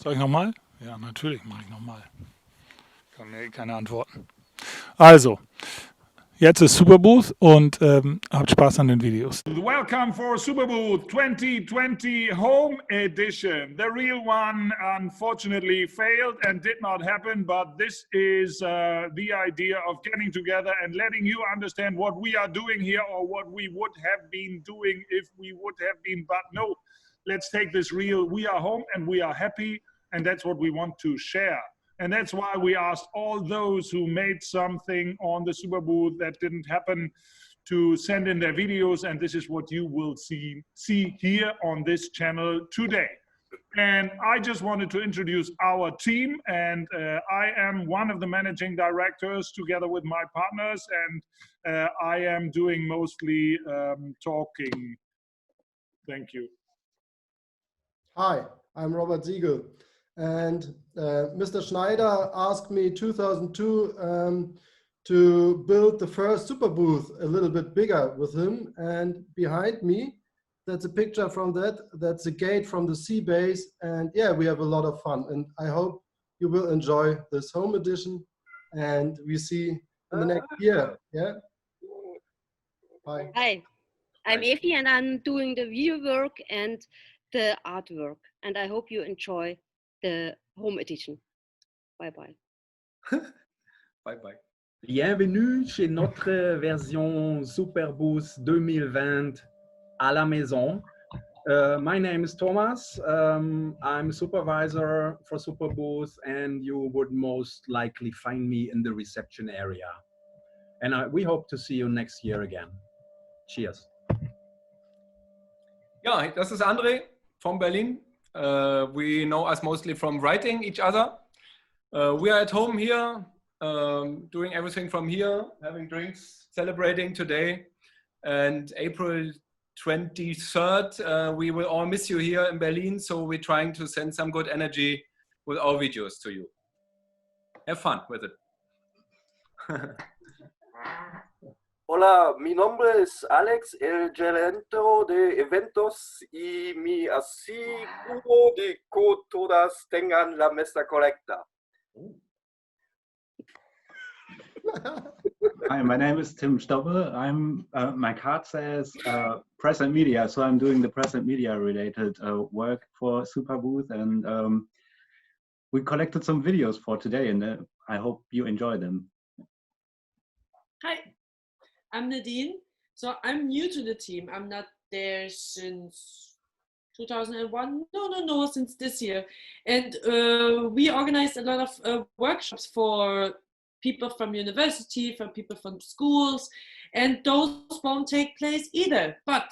Soll ich nochmal? Ja, natürlich mache ich nochmal. Kann mir keine antworten. Also, jetzt ist Superbooth und habt Spaß an den Videos. Welcome for Superbooth 2020 Home Edition. The real one unfortunately failed and did not happen, but this is the idea of getting together and letting you understand what we are doing here or what we would have been doing if we would have been, but no, let's take this real. We are home and we are happy, and that's what we want to share. And that's why we asked all those who made something on the Superbooth that didn't happen to send in their videos, and this is what you will see here on this channel today. And I just wanted to introduce our team, and I am one of the managing directors together with my partners, and I am doing mostly talking. Thank you. Hi, I'm Robert Siegel. And Mr. Schneider asked me 2002 to build the first Superbooth a little bit bigger with him. And behind me, that's a picture from that. That's a gate from the sea base. And yeah, we have a lot of fun. And I hope you will enjoy this home edition. And we see in the next year. Yeah. Bye. Hi, I'm Efi, and I'm doing the video work and the artwork. And I hope you enjoy the home edition. Bye bye. Bye bye. Bienvenue chez notre version Superbooth 2020 à la maison. My name is Thomas. I'm supervisor for Superbooth, and you would most likely find me in the reception area. And we hope to see you next year again. Cheers. Ja, das ist André from Berlin. We know us mostly from writing each other. We are at home here, doing everything from here, having drinks, celebrating today. And April 23rd, we will all miss you here in Berlin. So we're trying to send some good energy with our videos to you. Have fun with it. Hola, mi nombre es Alex, el gerente de eventos, y me aseguro de que todas tengan la mesa correcta. Hi, my name is Tim Stobbe. I'm my card says press and media, so I'm doing the press and media related work for Superbooth, and we collected some videos for today, and I hope you enjoy them. Hi, I'm Nadine. So I'm new to the team. I'm not there since 2001. No, since this year. And we organized a lot of workshops for people from university, for people from schools, and those won't take place either. But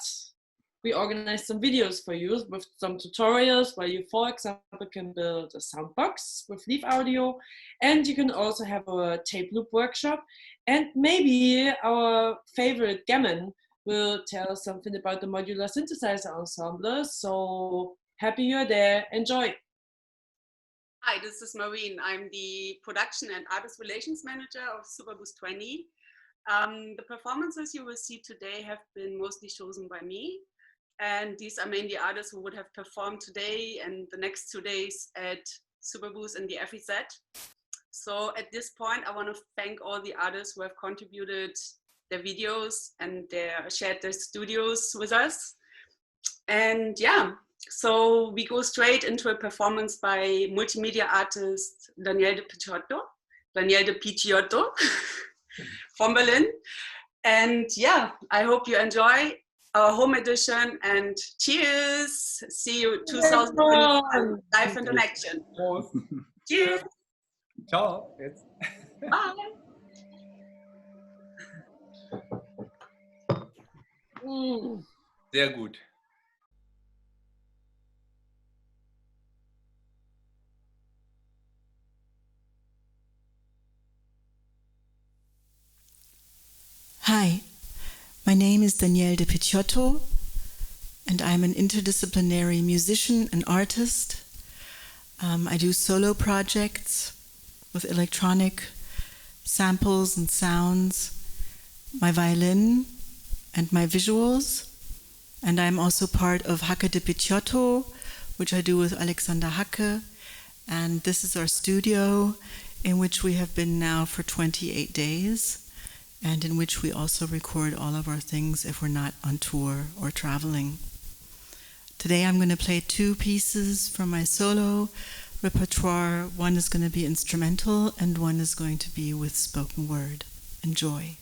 we organized some videos for you with some tutorials where you, for example, can build a soundbox with Leaf Audio, and you can also have a tape loop workshop. And maybe our favorite Gammon will tell us something about the modular synthesizer ensemble. So happy you're there. Enjoy. Hi, this is Maureen. I'm the production and artist relations manager of SUPERBOOTH20. The performances you will see today have been mostly chosen by me. And these are mainly artists who would have performed today and the next 2 days at Superbooth in the FEZ. So at this point, I want to thank all the artists who have contributed their videos and shared their studios with us. And yeah, so we go straight into a performance by multimedia artist Daniel de Picciotto from Berlin. And yeah, I hope you enjoy our home edition, and cheers. See you 2021 live and in action. Cheers. Ciao. Jetzt. Bye. Sehr gut. Hi, my name is Danielle de Picciotto, and I'm an interdisciplinary musician and artist. I do solo projects with electronic samples and sounds, my violin and my visuals. And I'm also part of Hacke de Picciotto, which I do with Alexander Hacke. And this is our studio in which we have been now for 28 days, and in which we also record all of our things if we're not on tour or traveling. Today I'm going to play 2 pieces from my solo repertoire. One is going to be instrumental and one is going to be with spoken word. Enjoy.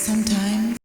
sometimes.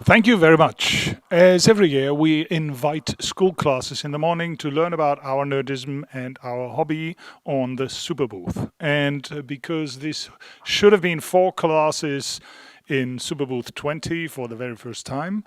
Thank you very much. As every year, we invite school classes in the morning to learn about our nerdism and our hobby on the Superbooth. And because this should have been 4 classes in Superbooth 20 for the very first time,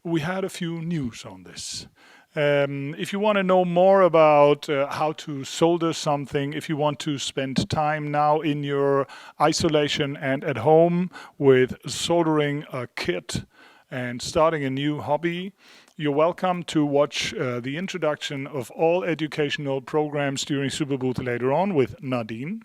we had a few news on this. If you want to know more about how to solder something, if you want to spend time now in your isolation and at home with soldering a kit and starting a new hobby, you're welcome to watch the introduction of all educational programs during Superbooth later on with Nadine.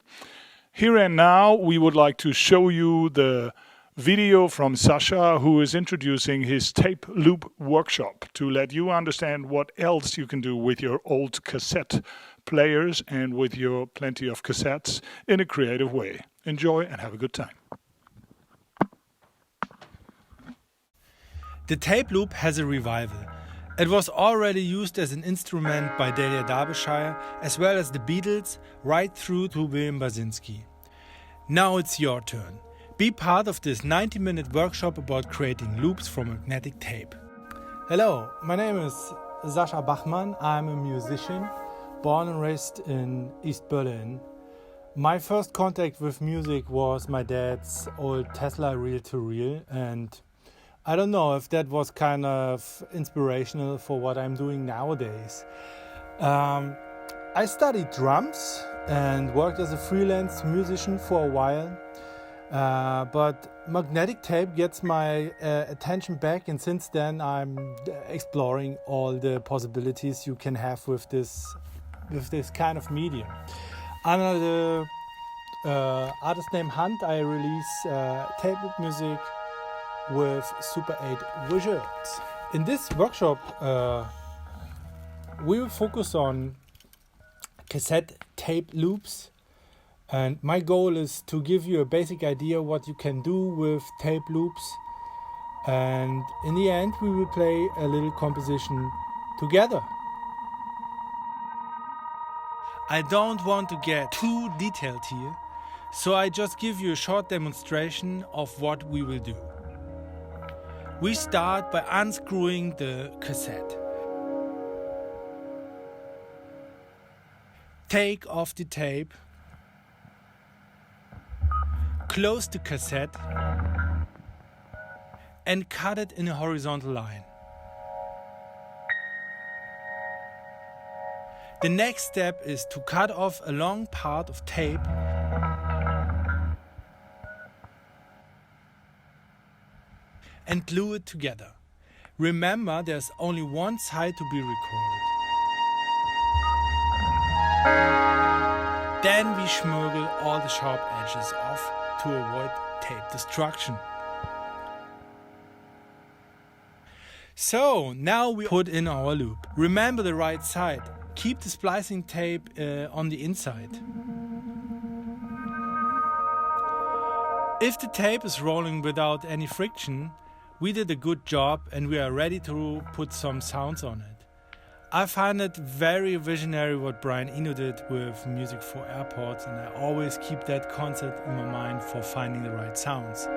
Here and now, we would like to show you the video from Sasha, who is introducing his tape loop workshop to let you understand what else you can do with your old cassette players and with your plenty of cassettes in a creative way. Enjoy and have a good time. The tape loop has a revival. It was already used as an instrument by Delia Derbyshire, as well as the Beatles, right through to William Basinski. Now it's your turn. Be part of this 90-minute workshop about creating loops from magnetic tape. Hello, my name is Sascha Bachmann. I'm a musician, born and raised in East Berlin. My first contact with music was my dad's old Tesla reel-to-reel, and I don't know if that was kind of inspirational for what I'm doing nowadays. I studied drums and worked as a freelance musician for a while. But magnetic tape gets my attention back, and since then I'm exploring all the possibilities you can have with this kind of medium. Under the artist name Hunt, I release tape loop music with Super 8 visuals. In this workshop, we will focus on cassette tape loops. And my goal is to give you a basic idea what you can do with tape loops. And in the end, we will play a little composition together. I don't want to get too detailed here, so I just give you a short demonstration of what we will do. We start by unscrewing the cassette. Take off the tape. Close the cassette and cut it in a horizontal line. The next step is to cut off a long part of tape and glue it together. Remember, there's only one side to be recorded. Then we schmurgle all the sharp edges off to avoid tape destruction. So now we put in our loop. Remember the right side. Keep the splicing tape on the inside. If the tape is rolling without any friction, we did a good job and we are ready to put some sounds on it. I find it very visionary what Brian Eno did with music for airports, and I always keep that concept in my mind for finding the right sounds.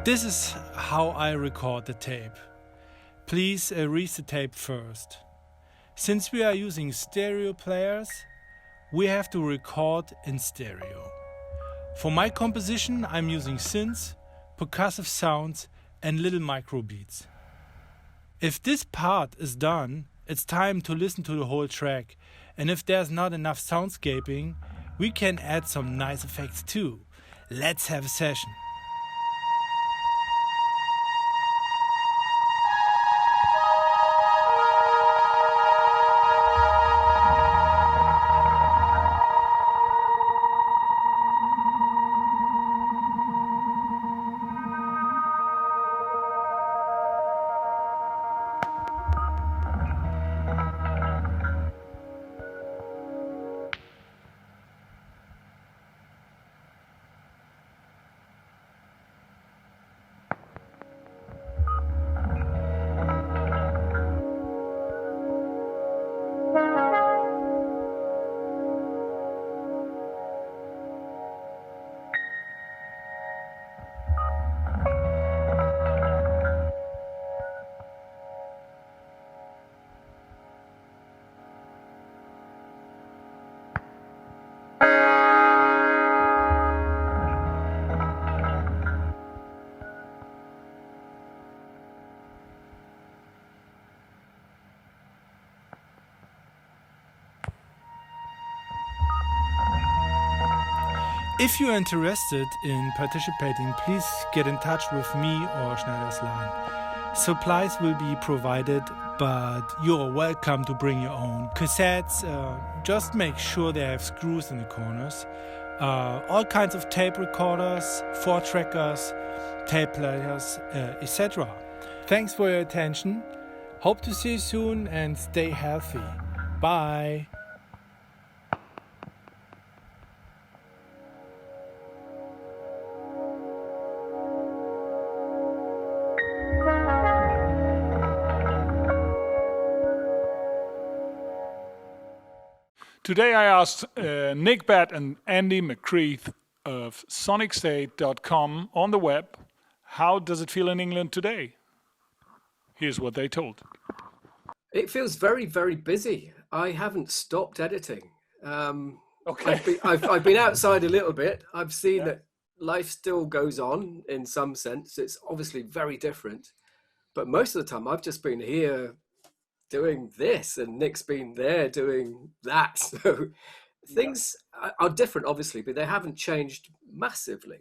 This is how I record the tape. Please read the tape first. Since we are using stereo players, we have to record in stereo. For my composition, I'm using synths, percussive sounds, and little micro beats. If this part is done, it's time to listen to the whole track, and if there's not enough soundscaping, we can add some nice effects too. Let's have a session. If you are interested in participating, please get in touch with me or Schneider's Line. Supplies will be provided, but you're welcome to bring your own. Cassettes, just make sure they have screws in the corners. All kinds of tape recorders, 4-trackers, tape players, etc. Thanks for your attention. Hope to see you soon and stay healthy. Bye. Today I asked Nick Batt and Andy McCreath of sonicstate.com on the web. How does it feel in England today? Here's what they told. It feels very, very busy. I haven't stopped editing. Okay. I've been outside a little bit. I've seen that life still goes on in some sense. It's obviously very different. But most of the time I've just been here doing this and Nick's been there doing that. So things are different, obviously, but they haven't changed massively.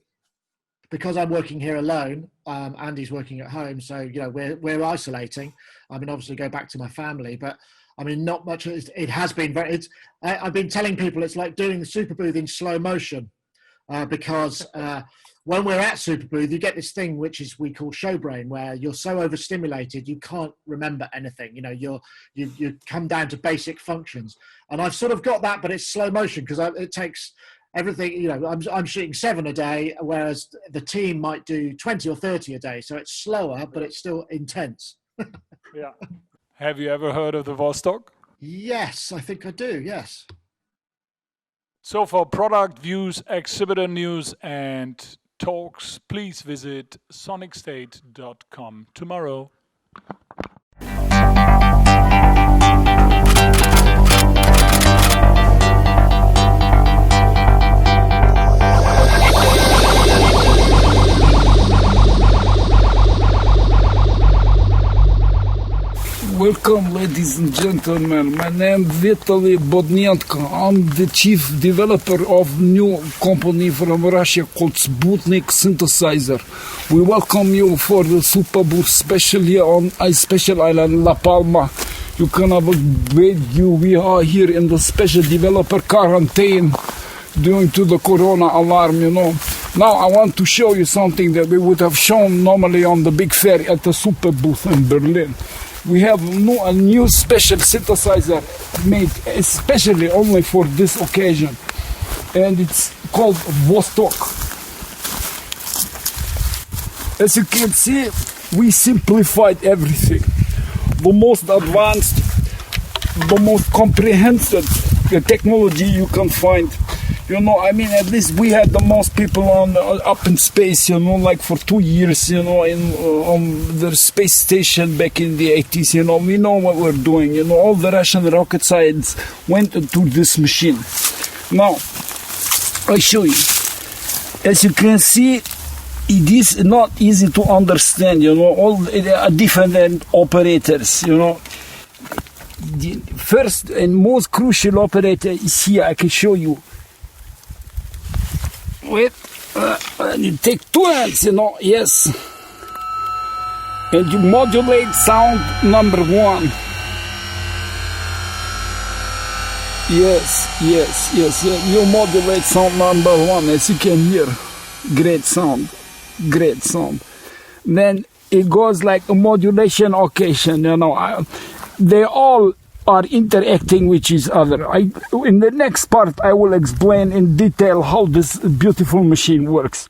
Because I'm working here alone, Andy's working at home, so you know we're isolating. I mean, obviously go back to my family, but I mean not much. It has been very. I've been telling people it's like doing the Superbooth in slow motion, because when we're at Superbooth, you get this thing which is we call show brain, where you're so overstimulated you can't remember anything. You know, you come down to basic functions, and I've sort of got that, but it's slow motion because it takes. Everything, you know, I'm shooting 7 a day, whereas the team might do 20 or 30 a day. So it's slower, but it's still intense. Yeah. Have you ever heard of the Vostok? Yes, I think I do. Yes. So for product views, exhibitor news, and talks, please visit sonicstate.com tomorrow. Welcome, ladies and gentlemen. My name is Vitaly Bodnenko. I'm the chief developer of new company from Russia called Sputnik Synthesizer. We welcome you for the Superbooth, especially on a special island, La Palma. You can have a great view. We are here in the special developer quarantine due to the corona alarm, you know. Now I want to show you something that we would have shown normally on the big fair at the Superbooth in Berlin. We have a new special synthesizer made especially only for this occasion, and it's called Vostok. As you can see, we simplified everything. The most advanced, the most comprehensive technology you can find. You know, I mean, at least we had the most people up in space, you know, like for 2 years, you know, on the space station back in the 80s, you know. We know what we're doing, you know. All the Russian rocket science went into this machine. Now, I'll show you. As you can see, it is not easy to understand, you know, all the different operators, you know. The first and most crucial operator is here. I can show you. Wait, you take 2 hands, you know, yes. And you modulate sound number 1. Yes. You modulate sound number 1, as you can hear. Great sound. Then it goes like a modulation occasion, you know. They all are interacting with each other. In the next part, I will explain in detail how this beautiful machine works.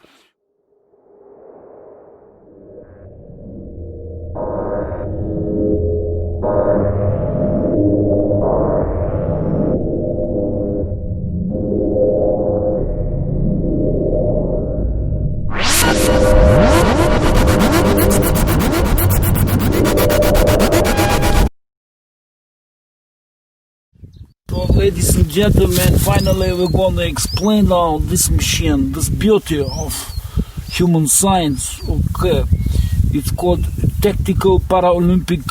So, ladies and gentlemen, finally we're going to explain now this machine, this beauty of human science. Okay, it's called Tactical Paralympic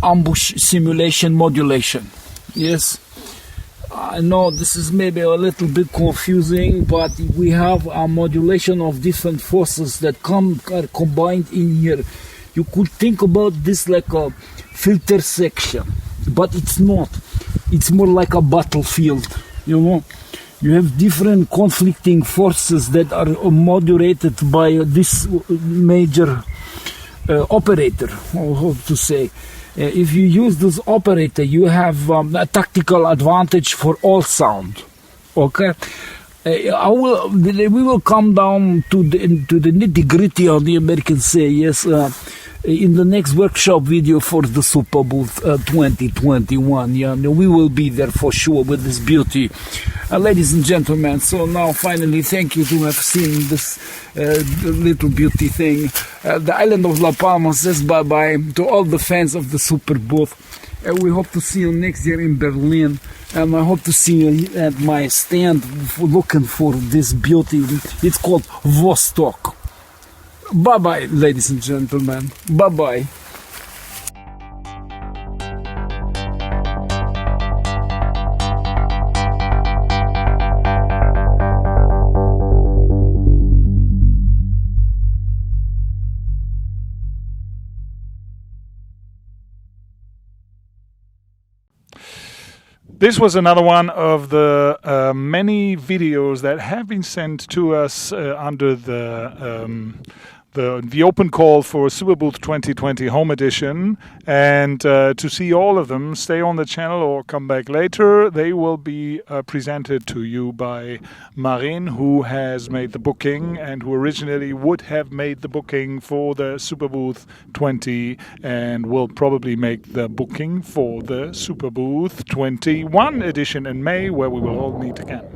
Ambush Simulation Modulation. Yes, I know this is maybe a little bit confusing, but we have a modulation of different forces that are combined in here. You could think about this like a filter section, but it's not. It's more like a battlefield, you know. You have different conflicting forces that are modulated by this major operator, or how to say. If you use this operator, you have a tactical advantage for all sound. Okay, we will come down to the nitty-gritty, how the Americans say. Yes, in the next workshop video for the Superbooth 2021. Yeah, no, we will be there for sure with this beauty. Ladies and gentlemen, so now finally thank you to have seen this little beauty thing. The island of La Palma says bye-bye to all the fans of the Superbooth. We hope to see you next year in Berlin. And I hope to see you at my stand looking for this beauty. It's called Vostok. Bye-bye, ladies and gentlemen. Bye-bye. This was another one of the many videos that have been sent to us under the open call for Superbooth 2020 Home Edition. And to see all of them, stay on the channel or come back later. They will be presented to you by Marin, who has made the booking and who originally would have made the booking for the Superbooth 20 and will probably make the booking for the Superbooth 21 edition in May, where we will all meet again.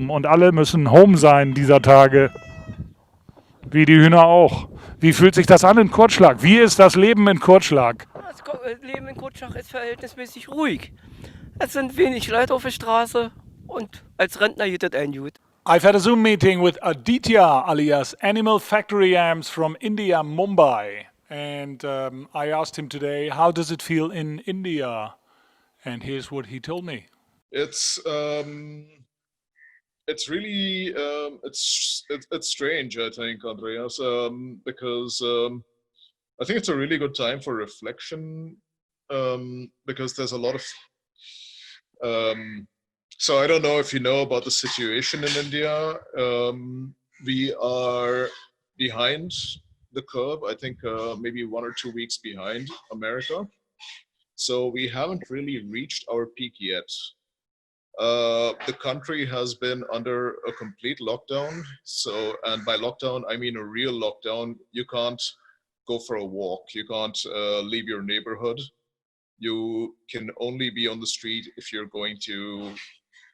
Und alle müssen home sein dieser Tage. Wie die Hühner auch. Wie fühlt sich das an in Kurzschlag? Wie ist das Leben in Kurzschlag? Das Leben in Kurzschlag ist verhältnismäßig ruhig. Es sind wenig Leute auf der Straße und als Rentner geht das ein gut. I've had a Zoom meeting with Aditya alias Animal Factory Yams from India, Mumbai. And I asked him today, how does it feel in India? And here's what he told me. It's really it's strange, I think, Andreas, because I think it's a really good time for reflection, because there's a lot of so I don't know if you know about the situation in India. We are behind the curve, I think maybe 1 or 2 weeks behind America. So we haven't really reached our peak yet. The country has been under a complete lockdown. So, and by lockdown, I mean a real lockdown. You can't go for a walk. You can't leave your neighborhood. You can only be on the street if you're going to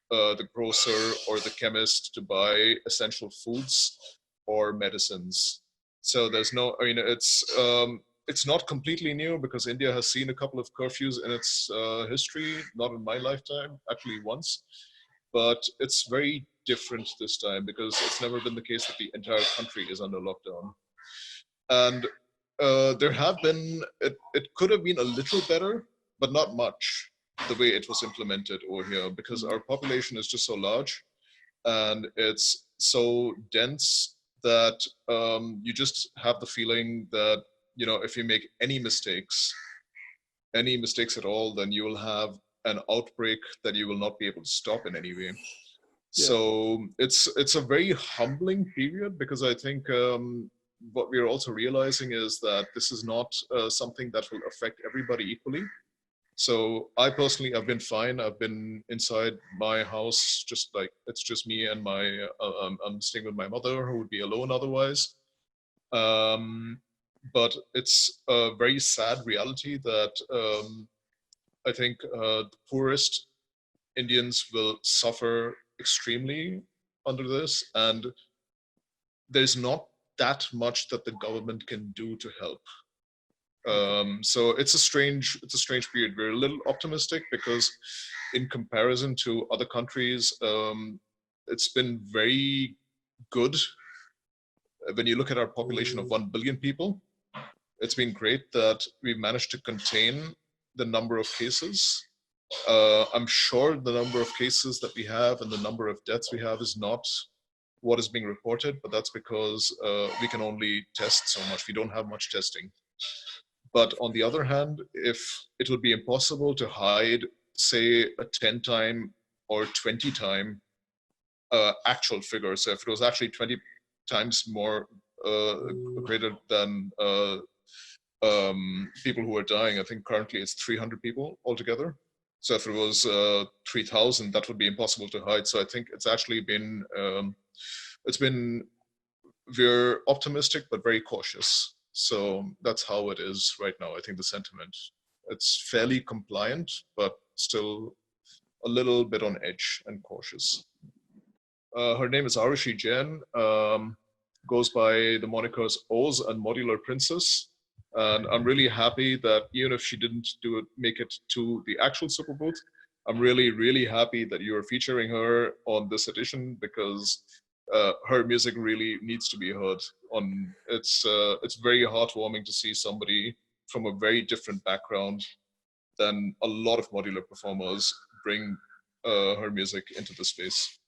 the grocer or the chemist to buy essential foods or medicines. So there's no, I mean, it's not completely new because India has seen a couple of curfews in its history, not in my lifetime, actually once, but it's very different this time because it's never been the case that the entire country is under lockdown. And there have been, it could have been a little better, but not much the way it was implemented over here because our population is just so large and it's so dense that you just have the feeling that, you know, if you make any mistakes at all, then you will have an outbreak that you will not be able to stop in any way. Yeah. So it's a very humbling period because I think what we're also realizing is that this is not something that will affect everybody equally. So I personally, I've been fine. I've been inside my house, just like it's just me and my, I'm staying with my mother who would be alone otherwise. But it's a very sad reality that I think the poorest Indians will suffer extremely under this, and there's not that much that the government can do to help. So it's a strange period. We're a little optimistic because in comparison to other countries, it's been very good. When you look at our population of 1 billion people, it's been great that we've managed to contain the number of cases. I'm sure the number of cases that we have and the number of deaths we have is not what is being reported, but that's because we can only test so much. We don't have much testing. But on the other hand, if it would be impossible to hide, say, a 10-time or 20-time actual figure, so if it was actually 20 times more greater than people who are dying, I think currently it's 300 people altogether. So if it was 3,000, that would be impossible to hide. So I think it's actually been, we're optimistic, but very cautious. So that's how it is right now. I think the sentiment, it's fairly compliant, but still a little bit on edge and cautious. Her name is Arushi Jain, goes by the monikers Oz and Modular Princess. And I'm really happy that even if she didn't make it to the actual Superbooth, I'm really, really happy that you're featuring her on this edition because her music really needs to be heard. It's very heartwarming to see somebody from a very different background than a lot of modular performers bring her music into the space.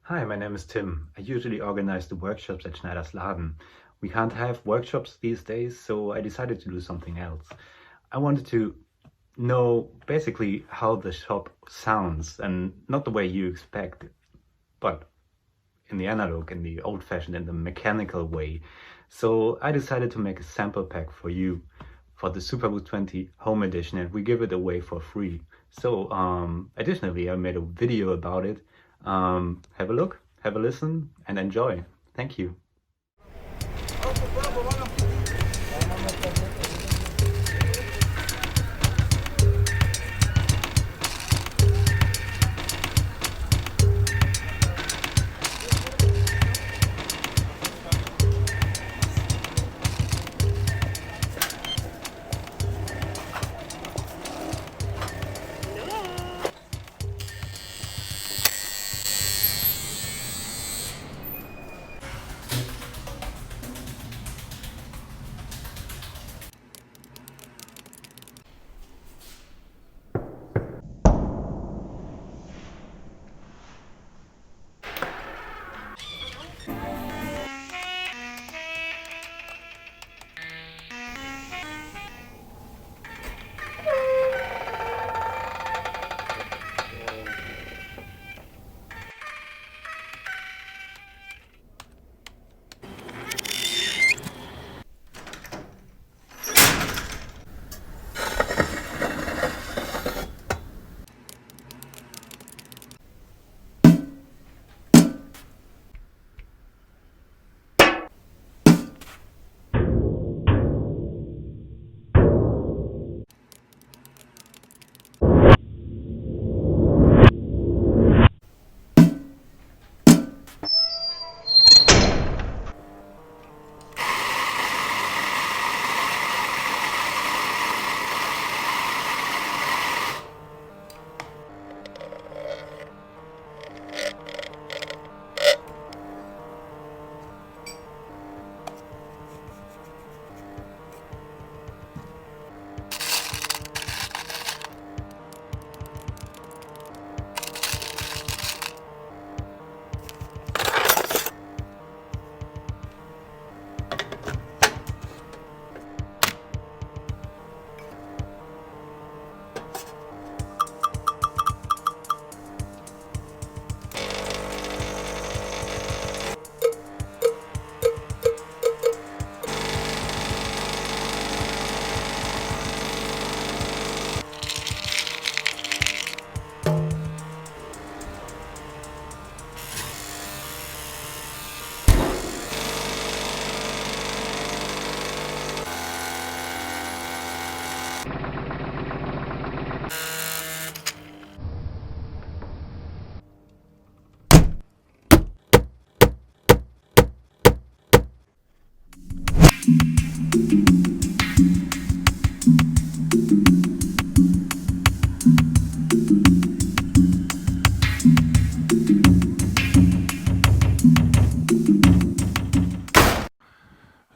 Hi, my name is Tim. I usually organize the workshops at Schneider's Laden. We can't have workshops these days, so I decided to do something else. I wanted to know basically how the shop sounds, and not the way you expect, but in the analog, in the old-fashioned, in the mechanical way. So I decided to make a sample pack for you for the SUPERBOOTH20 Home Edition, and we give it away for free. So additionally, I made a video about it. Have a look, have a listen, and enjoy. Thank you.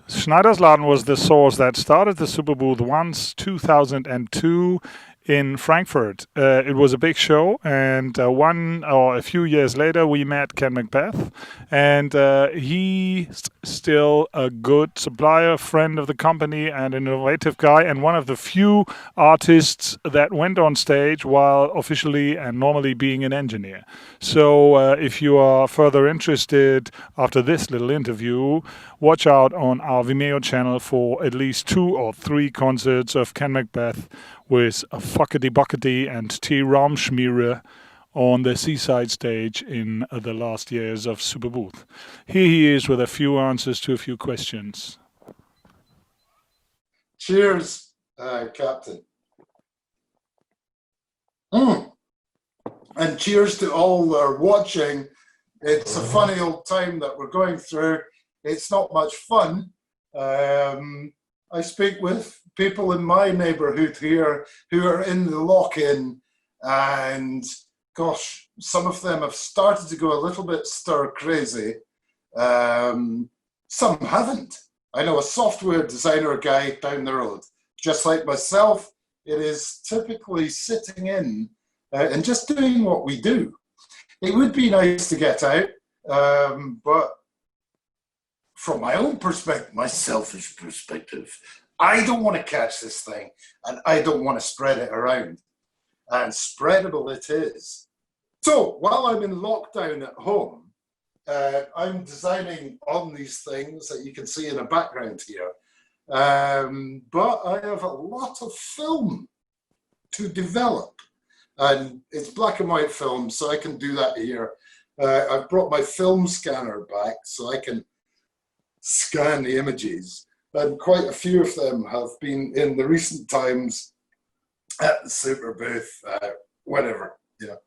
Schneider's Laden was the source that started the Superbooth once, 2002, in Frankfurt. It was a big show, and a few years later we met Ken Macbeth, and he's still a good supplier, friend of the company, and an innovative guy, and one of the few artists that went on stage while officially and normally being an engineer. So if you are further interested after this little interview, watch out on our Vimeo channel for at least 2 or 3 concerts of Ken Macbeth with a Fuckety Buckety and T. Raumschmiere on the Seaside stage in the last years of Superbooth. Here he is with a few answers to a few questions. Cheers, Captain. And cheers to all that are watching. It's a funny old time that we're going through. It's not much fun. I speak with people in my neighborhood here who are in the lock-in, and gosh, some of them have started to go a little bit stir crazy. Some haven't. I know a software designer guy down the road, just like myself. It is typically sitting in and just doing what we do. It would be nice to get out But from my own perspective, my selfish perspective, I don't want to catch this thing and I don't want to spread it around. And spreadable it is. So while I'm in lockdown at home, I'm designing on these things that you can see in the background here. But I have a lot of film to develop. And it's black and white film, so I can do that here. I've brought my film scanner back so I can scan the images. And quite a few of them have been in the recent times at the Superbooth, whatever, you know.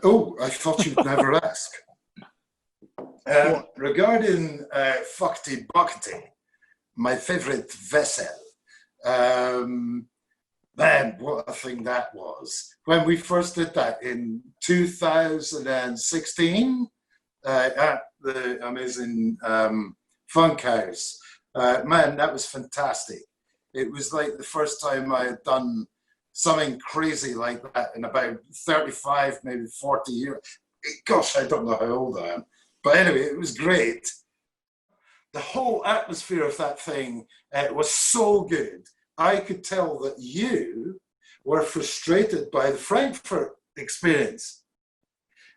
Oh, I thought you'd never ask. Regarding Fakti Bhakti, my favorite vessel, man, what a thing that was. When we first did that in 2016 at the amazing Funk House, man, that was fantastic. It was like the first time I had done something crazy like that in about 35, maybe 40 years. Gosh, I don't know how old I am. But anyway, it was great. The whole atmosphere of that thing was so good. I could tell that you were frustrated by the Frankfurt experience.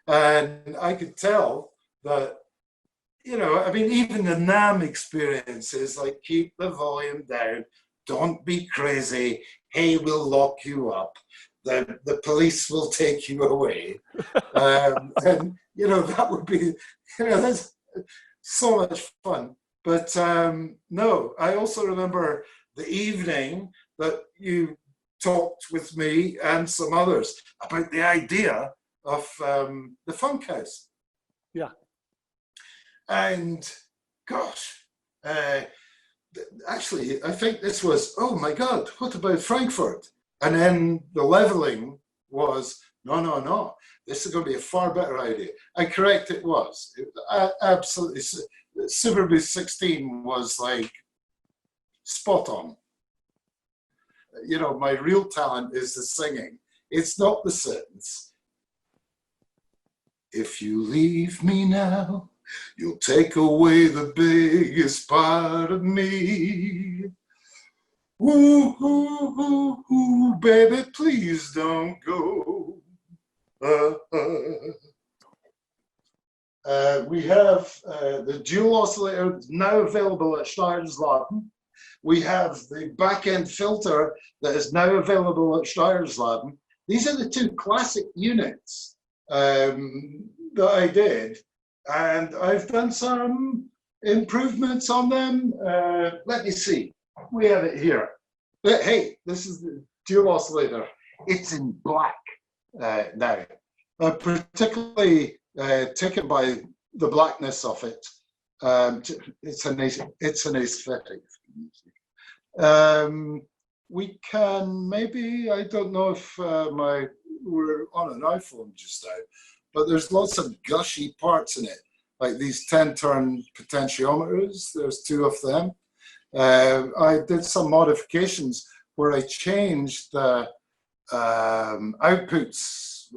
And I could tell that, you know, I mean, even the NAM experience is like, keep the volume down, don't be crazy, hey, we'll lock you up, the police will take you away. And, you know, that would be, you know, that's so much fun. But no, I also remember the evening that you talked with me and some others about the idea of the Funk House. Yeah. And gosh, actually, I think this was, oh my God, what about Frankfurt? And then the leveling was, no, this is going to be a far better idea. And correct, it was. Absolutely. Superbooth 16 was like spot on. You know, my real talent is the singing. It's not the sentence. If you leave me now, you'll take away the biggest part of me. Ooh, ooh, ooh, ooh, baby, please don't go. We have the dual oscillator now available at Steyersladen. We have the back-end filter that is now available at Steyersladen. These are the two classic units that I did, and I've done some improvements on them. Let me see. We have it here. But hey, this is the dual oscillator. It's in black now. Particularly taken by the blackness of it. It's an aesthetic. We can maybe, I don't know if we're on an iPhone just now, but there's lots of gushy parts in it, like these 10-turn potentiometers. There's two of them. I did some modifications where I changed the outputs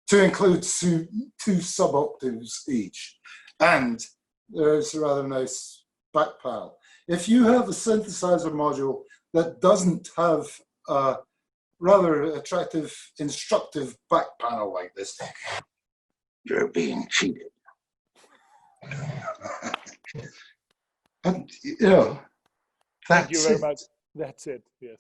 to include two sub-octaves each. And there's a rather nice back panel. If you have a synthesizer module that doesn't have a rather attractive, instructive back panel like this, you're being cheated. And, you know, that's Thank you very much. That's it, yes.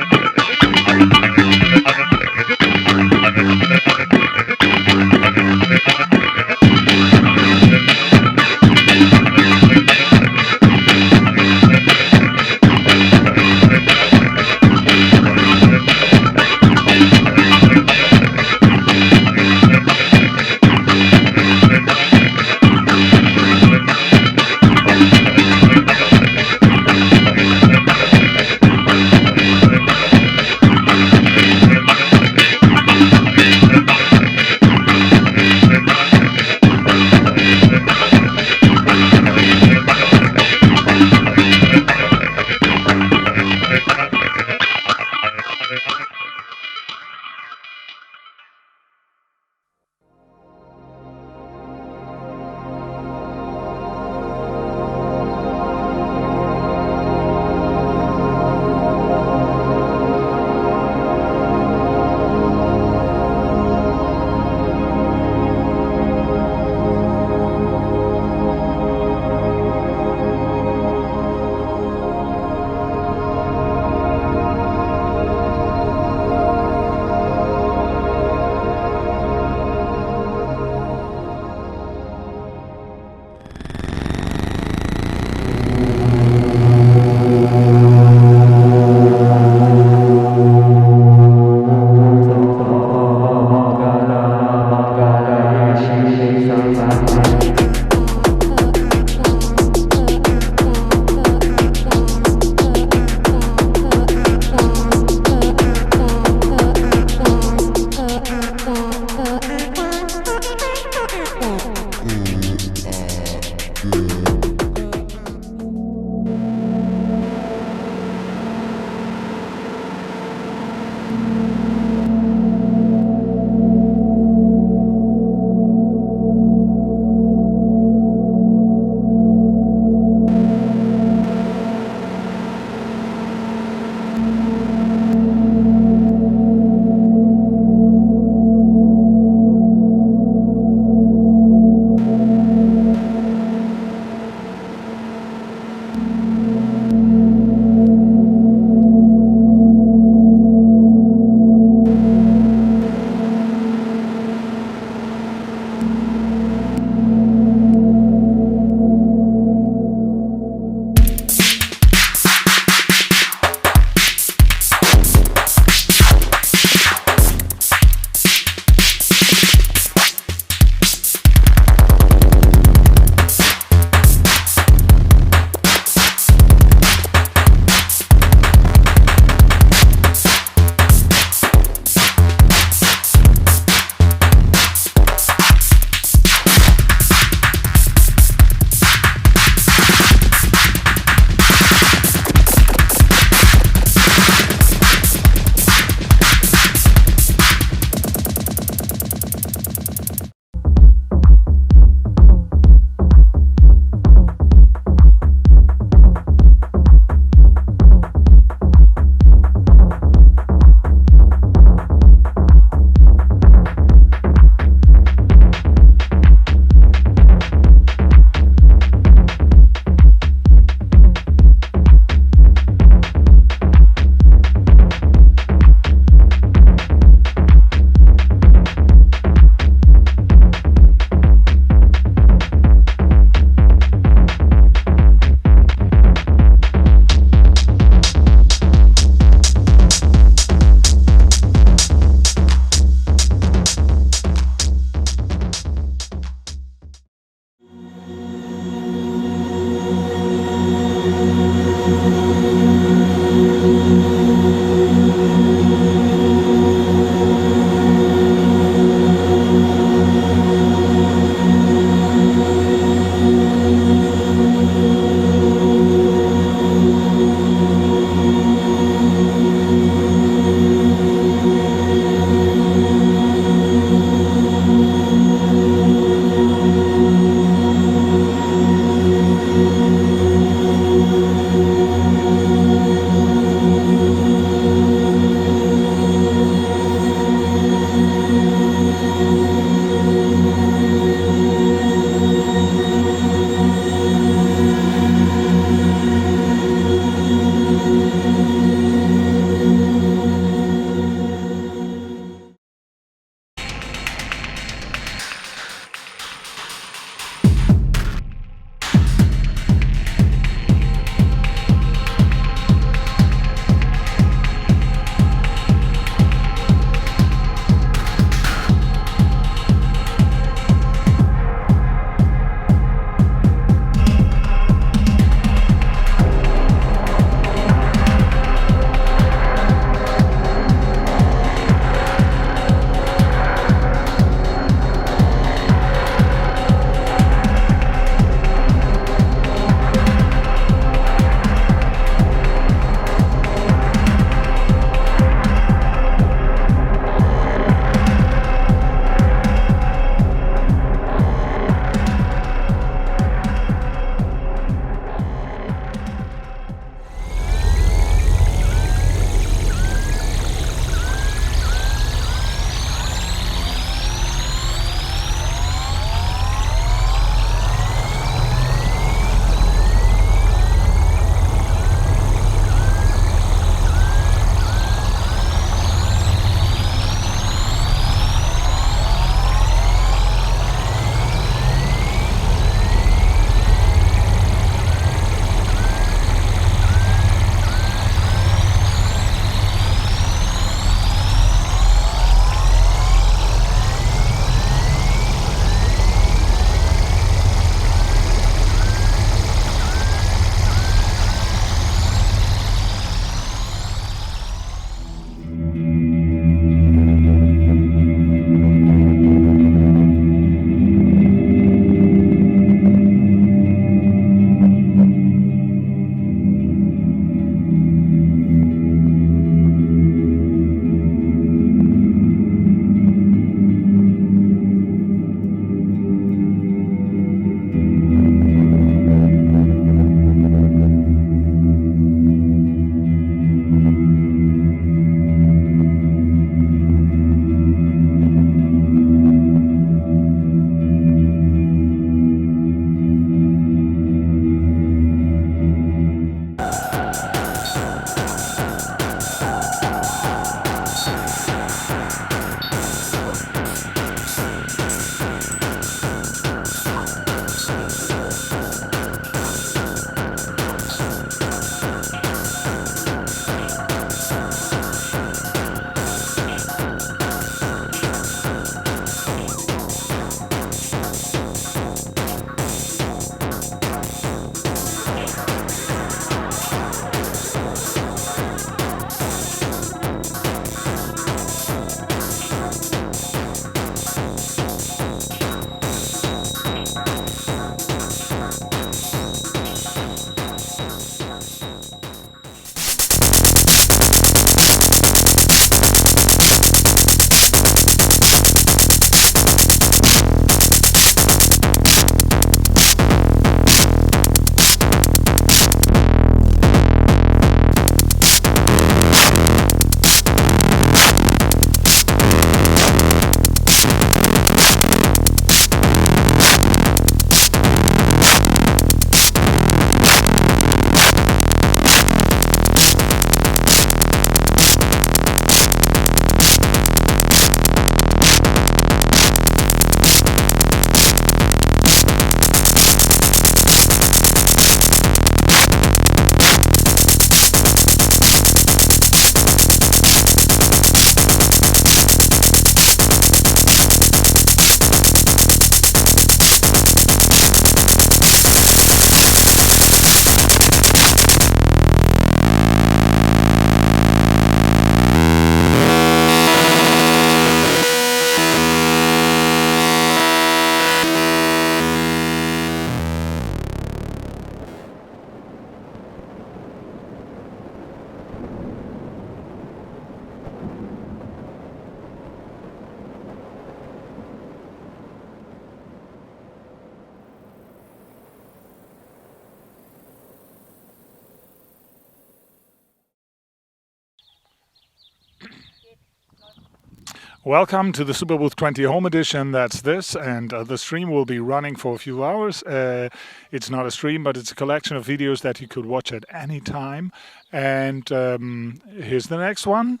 Welcome to the Superbooth 20 Home Edition. That's this, and the stream will be running for a few hours. It's not a stream, but it's a collection of videos that you could watch at any time. And here's the next one.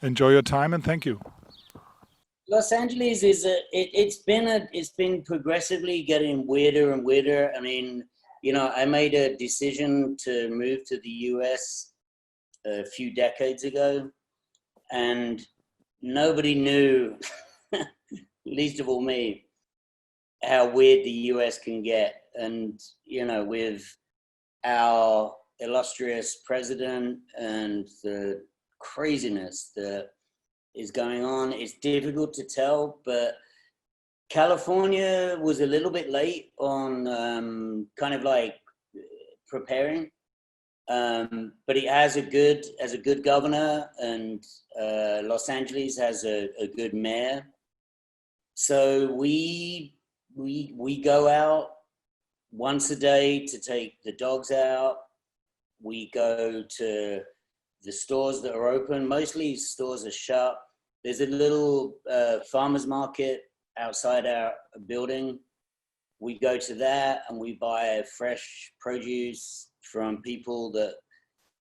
Enjoy your time, and thank you. Los Angeles is it's been progressively getting weirder and weirder. I mean, you know, I made a decision to move to the US a few decades ago, and nobody knew, least of all me, how weird the US can get. And, you know, with our illustrious president and the craziness that is going on, it's difficult to tell, but California was a little bit late on kind of like preparing. But it has a good governor, and Los Angeles has a good mayor. So we go out once a day to take the dogs out. We go to the stores that are open. Mostly stores are shut. There's a little farmer's market outside our building. We go to that and we buy fresh produce from people that,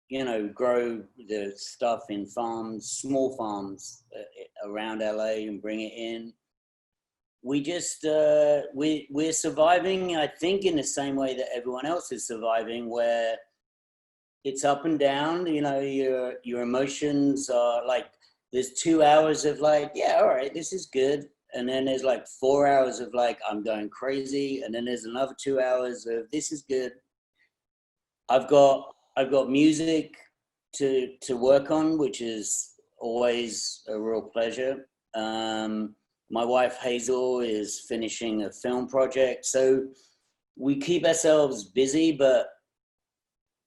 you know, grow the stuff in farms, small farms around LA, and bring it in. We just, we're surviving, I think, in the same way that everyone else is surviving, where it's up and down. You know, your emotions are like, there's 2 hours of like, yeah, all right, this is good. And then there's like 4 hours of like, I'm going crazy. And then there's another 2 hours of this is good. I've got music to work on, which is always a real pleasure. My wife Hazel is finishing a film project, so we keep ourselves busy, but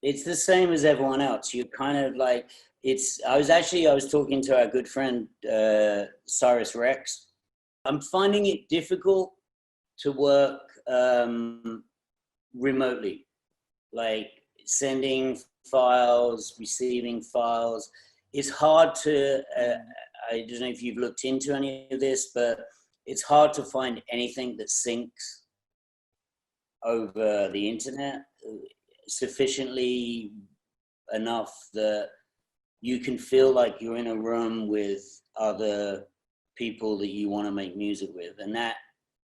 it's the same as everyone else. You kind of like, I was talking to our good friend Cyrus Rex. I'm finding it difficult to work remotely, like sending files, receiving files. It's hard to, I don't know if you've looked into any of this, but it's hard to find anything that syncs over the internet sufficiently enough that you can feel like you're in a room with other people that you want to make music with. And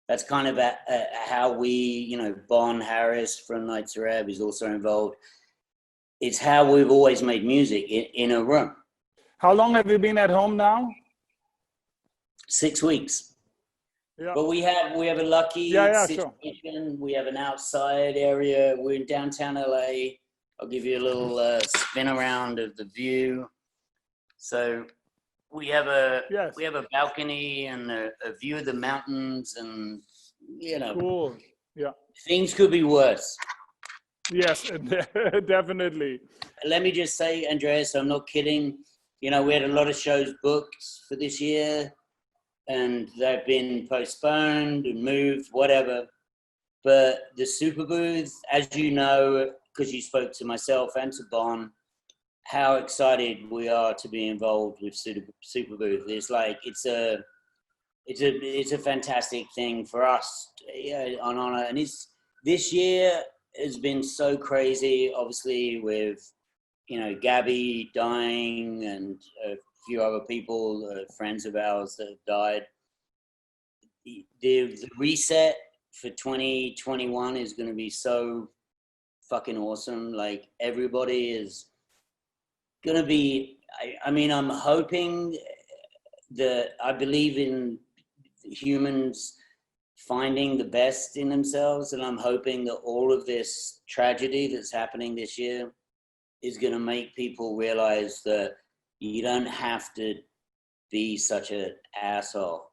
that's kind of how we, you know, Bon Harris from Nights Arab is also involved. It's how we've always made music in a room. How long have you been at home now? 6 weeks. Yeah. But we have a lucky situation. Sure. We have an outside area. We're in downtown LA. I'll give you a little spin around of the view. So we have a balcony and a view of the mountains, and you know, cool. Yeah. Things could be worse. Yes, definitely. Let me just say, Andreas, I'm not kidding. You know, we had a lot of shows booked for this year, and they've been postponed and moved, whatever. But the Superbooth, as you know, because you spoke to myself and to Bon, how excited we are to be involved with Superbooth. It's like it's a fantastic thing for us, an honor. And this year has been so crazy, obviously, with, you know, Gabby dying and a few other people, friends of ours that have died. The reset for 2021 is going to be so fucking awesome. Like, everybody is going to be, I mean, I'm hoping that, I believe in humans finding the best in themselves, and I'm hoping that all of this tragedy that's happening this year is going to make people realize that you don't have to be such an asshole.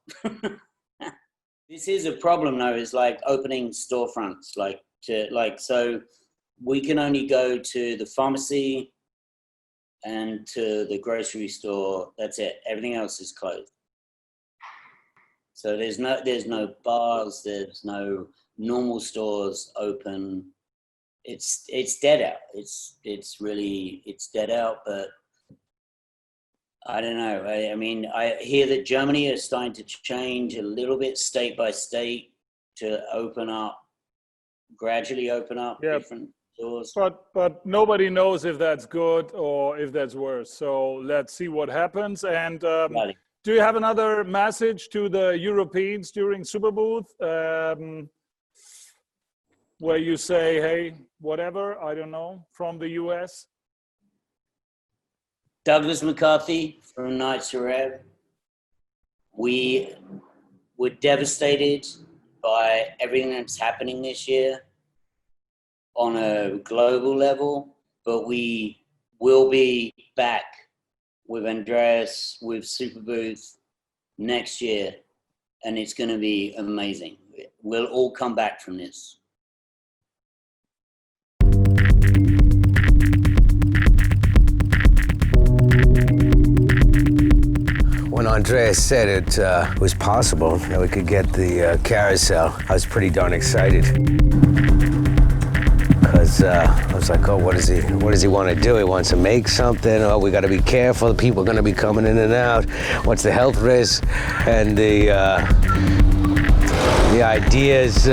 This is a problem though, is like opening storefronts, so we can only go to the pharmacy and to the grocery store. That's it. Everything else is closed. So there's no bars, there's no normal stores open. It's dead out. It's dead out, but I don't know. I mean, I hear that Germany is starting to change a little bit state by state to open up, gradually open up different doors. But nobody knows if that's good or if that's worse. So let's see what happens. And do you have another message to the Europeans during Superbooth, where you say, hey, whatever, I don't know, from the US? Douglas McCarthy from Knights of Red. We were devastated by everything that's happening this year on a global level, but we will be back with Andreas, with Superbooth next year, and it's going to be amazing. We'll all come back from this. When Andreas said it was possible that we could get the carousel, I was pretty darn excited. Because I was like, oh, what does he want to do? He wants to make something. Oh, we got to be careful. People are going to be coming in and out. What's the health risk? And the ideas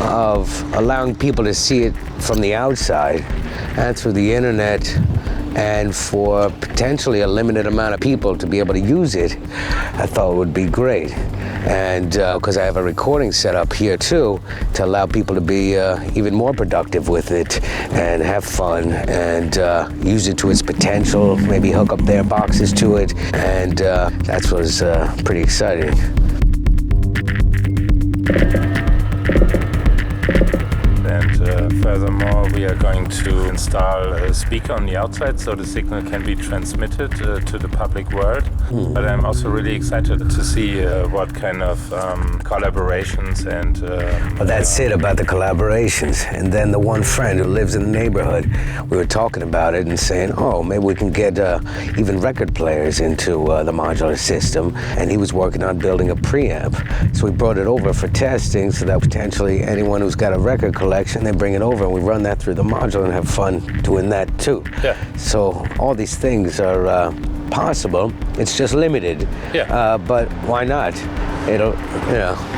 of allowing people to see it from the outside and through the internet, and for potentially a limited amount of people to be able to use it, I thought it would be great. And because I have a recording set up here too, to allow people to be even more productive with it and have fun and use it to its potential, maybe hook up their boxes to it, and that was pretty exciting. And furthermore, we are going to install a speaker on the outside so the signal can be transmitted to the public world. But I'm also really excited to see what kind of collaborations and... Well, that's it about the collaborations. And then the one friend who lives in the neighborhood, we were talking about it and saying, oh, maybe we can get even record players into the modular system. And he was working on building a preamp. So we brought it over for testing so that potentially anyone who's got a record collection, they bring it over and we run that through the modular and have fun doing that too. Yeah. So all these things are possible. It's just limited. Yeah. But why not? It'll,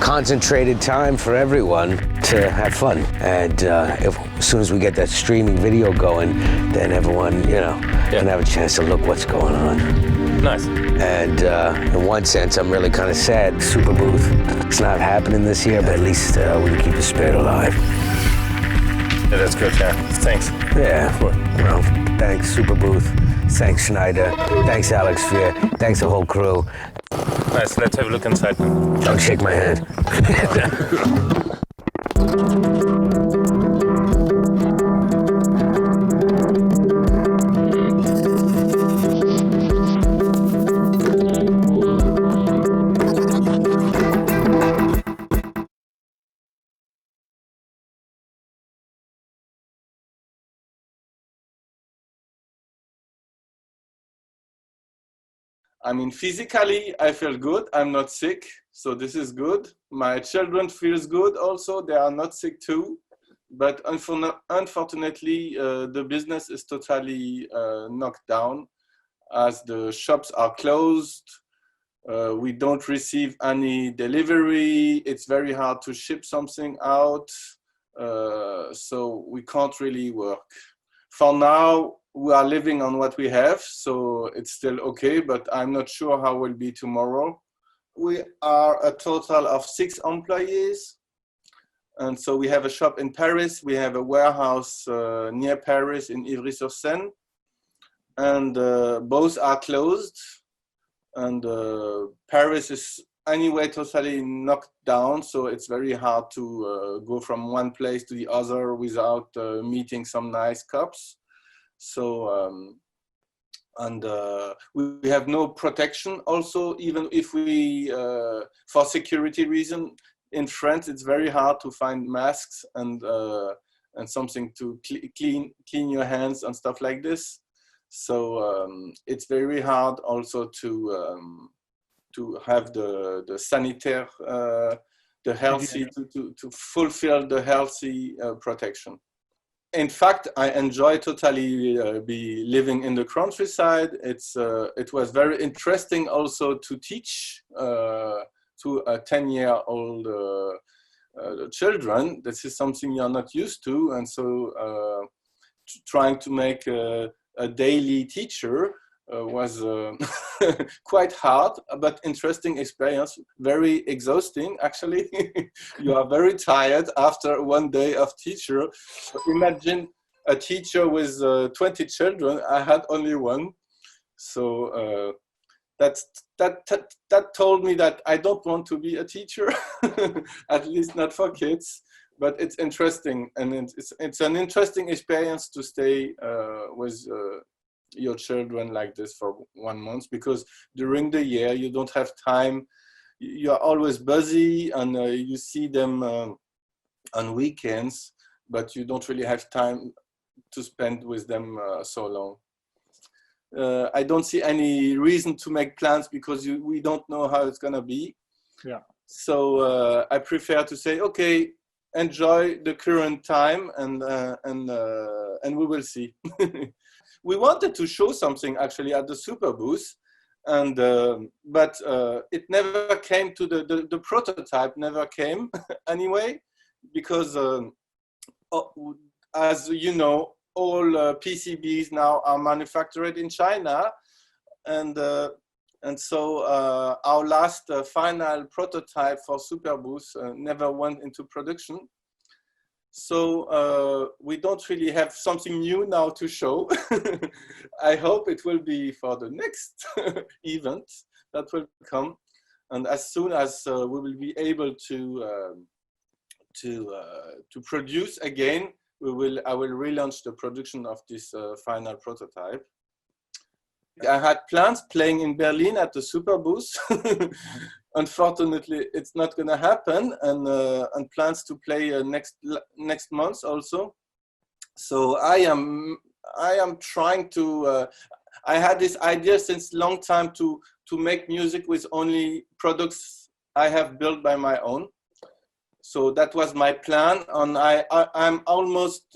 concentrated time for everyone to have fun. And as soon as we get that streaming video going, then everyone, can have a chance to look what's going on. Nice. And in one sense, I'm really kind of sad. Superbooth, it's not happening this year, but at least we can keep the spirit alive. Yeah, that's good, yeah. Thanks. Yeah, well, thanks Superbooth, thanks Schneider, thanks Alex Fear, thanks the whole crew. Nice, let's have a look inside now. Don't shake my hand. I mean, physically, I feel good. I'm not sick, so this is good. My children feels good also. They are not sick too. But unfortunately, the business is totally knocked down as the shops are closed. We don't receive any delivery. It's very hard to ship something out. So we can't really work. For now, we are living on what we have, so it's still okay, but I'm not sure how it will be tomorrow. We are a total of 6 employees. And so we have a shop in Paris. We have a warehouse near Paris in Ivry-sur-Seine. And both are closed. And Paris is anyway totally knocked down, so it's very hard to go from one place to the other without meeting some nice cops. So, we have no protection also, even if we, for security reason, in France, it's very hard to find masks and something to clean your hands and stuff like this. So it's very hard also to have the sanitaire, the healthy, to fulfill the healthy protection. in fact, I enjoy totally be living in the countryside. It was very interesting also to teach to a 10-year-old children. This is something you're not used to, and so trying to make a daily teacher was quite hard, but interesting experience, very exhausting actually. You are very tired after one day of teacher. Imagine a teacher with 20 children. I had only one. So that told me that I don't want to be a teacher, at least not for kids. But it's interesting, and it's an interesting experience to stay with your children like this for 1 month, because during the year you don't have time. You're always busy, and you see them on weekends, but you don't really have time to spend with them so long. I don't see any reason to make plans because we don't know how it's gonna be. Yeah. So I prefer to say, okay, enjoy the current time, and we will see. We wanted to show something actually at the Superbooth, and but it never came to the prototype never came anyway, because as you know, all PCBs now are manufactured in China, and so our last final prototype for Superbooth never went into production. So we don't really have something new now to show. I hope it will be for the next event that will come, and as soon as we will be able to produce again, I will relaunch the production of this final prototype. I had plans playing in Berlin at the Superbooth. Unfortunately, it's not going to happen, and plans to play next month also. So I am trying to. I had this idea since long time to make music with only products I have built by my own. So that was my plan, and I have almost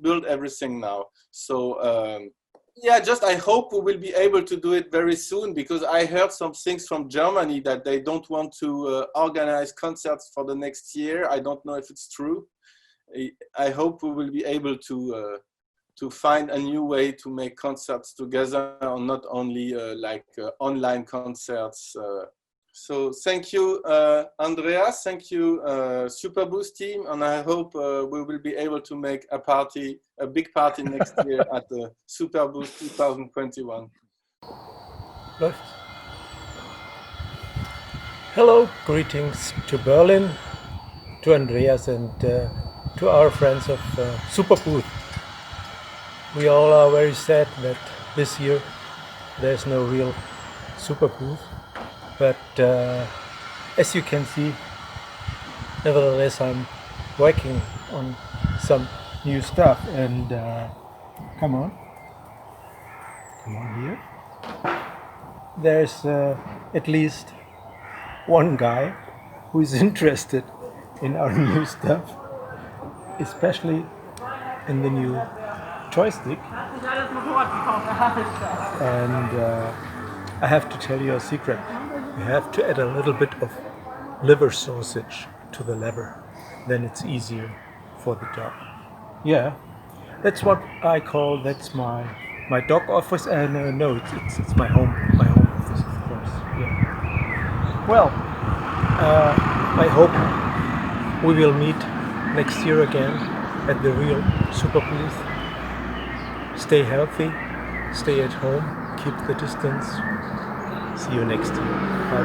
built everything now. So. Yeah, just I hope we will be able to do it very soon, because I heard some things from Germany that they don't want to organize concerts for the next year. I don't know if it's true. I hope we will be able to find a new way to make concerts together, and not only online concerts. So thank you, Andreas. Thank you, Superbooth team, and I hope we will be able to make a big party next year at the Superbooth 2021. Hello, greetings to Berlin, to Andreas, and to our friends of Superbooth. We all are very sad that this year there's no real Superbooth. But as you can see, nevertheless, I'm working on some new stuff, and come on here. There's at least one guy who is interested in our new stuff, especially in the new joystick. And I have to tell you a secret. You have to add a little bit of liver sausage to the lever, then it's easier for the dog. Yeah, that's what I call, that's my dog office, and no, it's my home office, of course. Yeah. Well, I hope we will meet next year again at the real Superbooth. Stay healthy, stay at home, keep the distance. See you next year. Bye.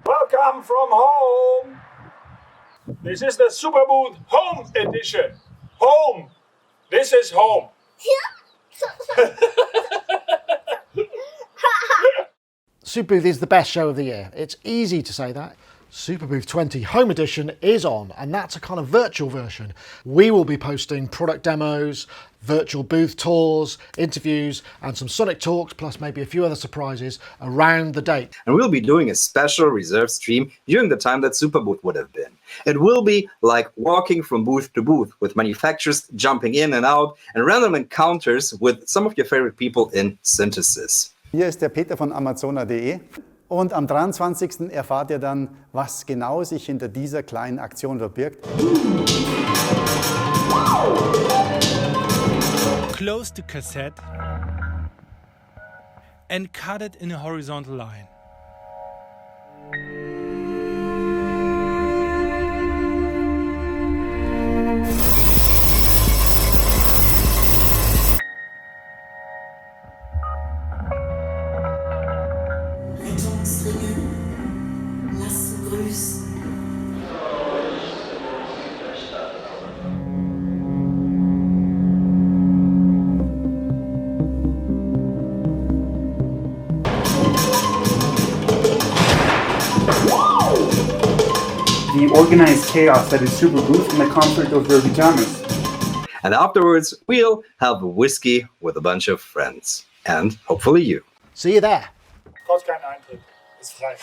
Welcome from home. This is the Superbooth Home Edition. Home. This is home. Superbooth is the best show of the year. It's easy to say that. Superbooth 20 Home Edition is on, and that's a kind of virtual version. We will be posting product demos, virtual booth tours, interviews, and some Sonic talks, plus maybe a few other surprises around the date. And we'll be doing a special reserve stream during the time that Superbooth would have been. It will be like walking from booth to booth, with manufacturers jumping in and out, and random encounters with some of your favorite people in synthesis. Hier ist der Peter von Amazona.de. Und am 23. erfahrt ihr dann, was genau sich hinter dieser kleinen Aktion verbirgt. Close the cassette and cut it in a horizontal line. The organized chaos that is Superbooth in the comfort of your pajamas. And afterwards, we'll have a whiskey with a bunch of friends. And hopefully you. See you there. Kostet keinen Eintritt. Ist frei.